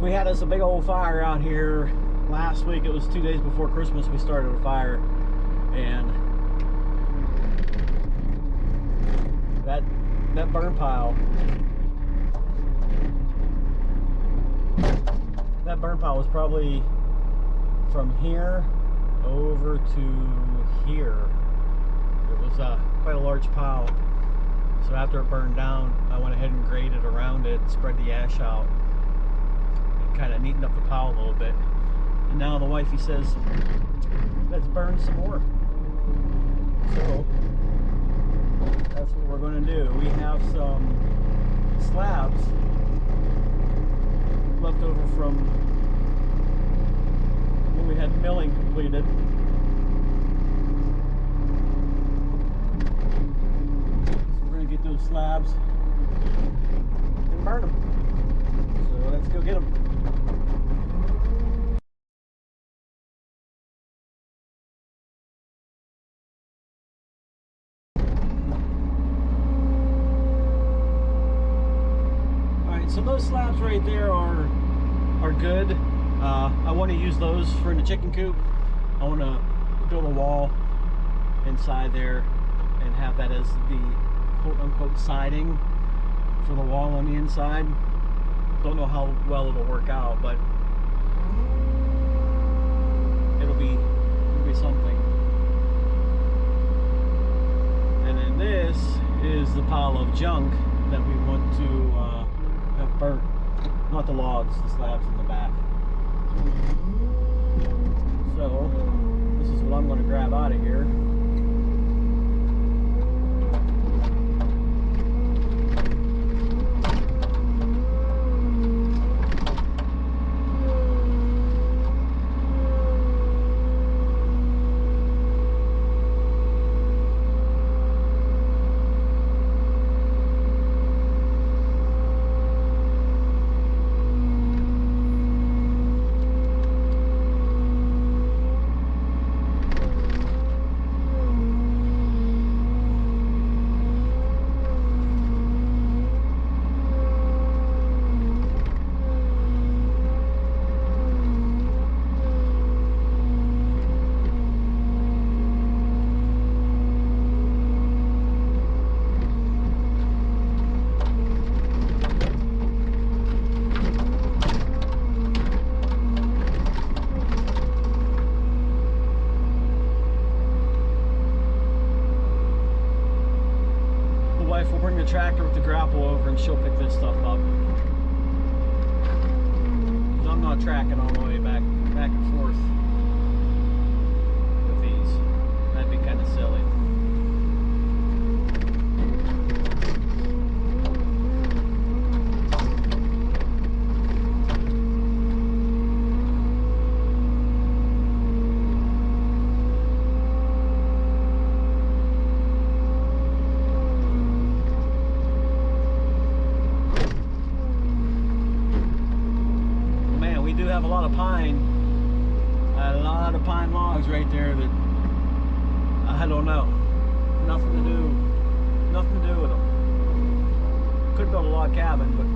We had us a big old fire out here last week. It was 2 days before Christmas we started a fire, and that burn pile was probably from here over to here. It was quite a large pile. So after it burned down, I went ahead and graded around it, spread the ash out, and kind of neatened up the pile a little bit. And now the wifey says, let's burn some more. So that's what we're going to do. We have some slabs left over from when we had milling completed. So we're going to get those slabs and burn them. So let's go get them. So those slabs right there are good. I want to use those for the chicken coop. I want to build a wall inside there and have that as the quote-unquote siding for the wall on the inside. Don't know how well it'll work out, but it'll be something. And then this is the pile of junk that we want to have burnt. Not the logs, the slabs in the back. So this is what I'm going to grab out of here. We'll bring the tractor with the grapple over and she'll pick this stuff up. 'Cause I'm not tracking all the way back and forth with these. That'd be kind of silly. Have a lot of pine logs right there that I don't know, nothing to do with them. Could build a log cabin, but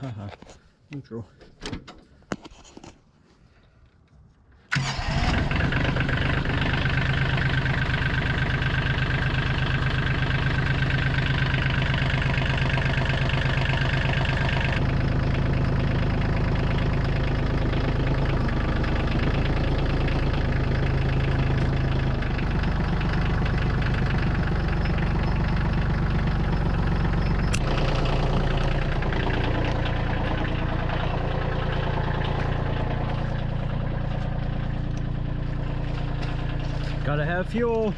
Haha. Neutral. Gotta have fuel.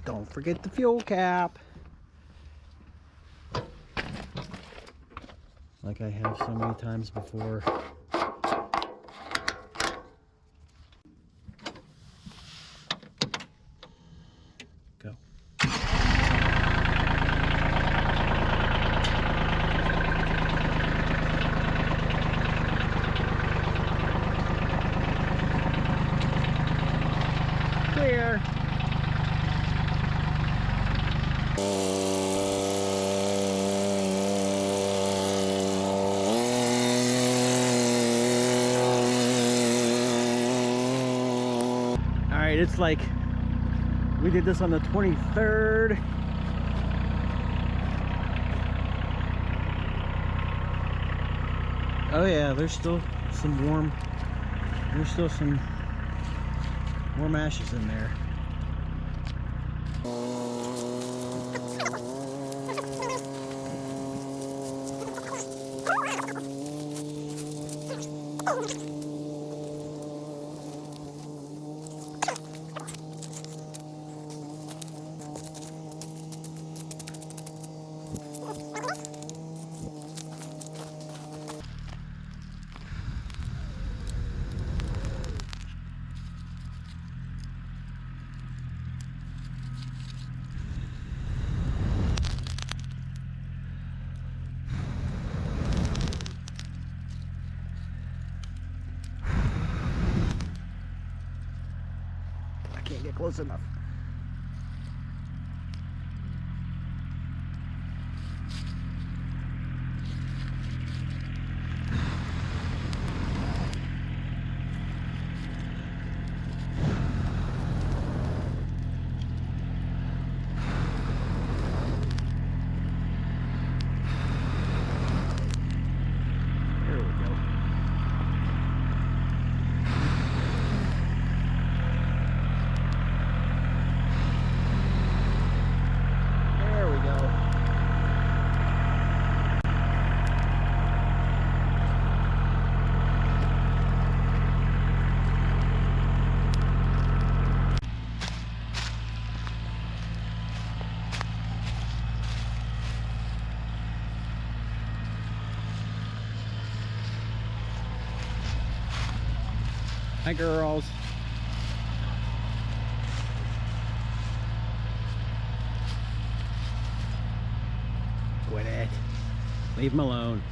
Don't forget the fuel cap. Like I have so many times before. Go. Clear. Alright, it's like we did this on the 23rd. Oh yeah, there's still some warm ashes in there. Can't get close enough. There we go. Hi, girls. Quit it. Leave them alone.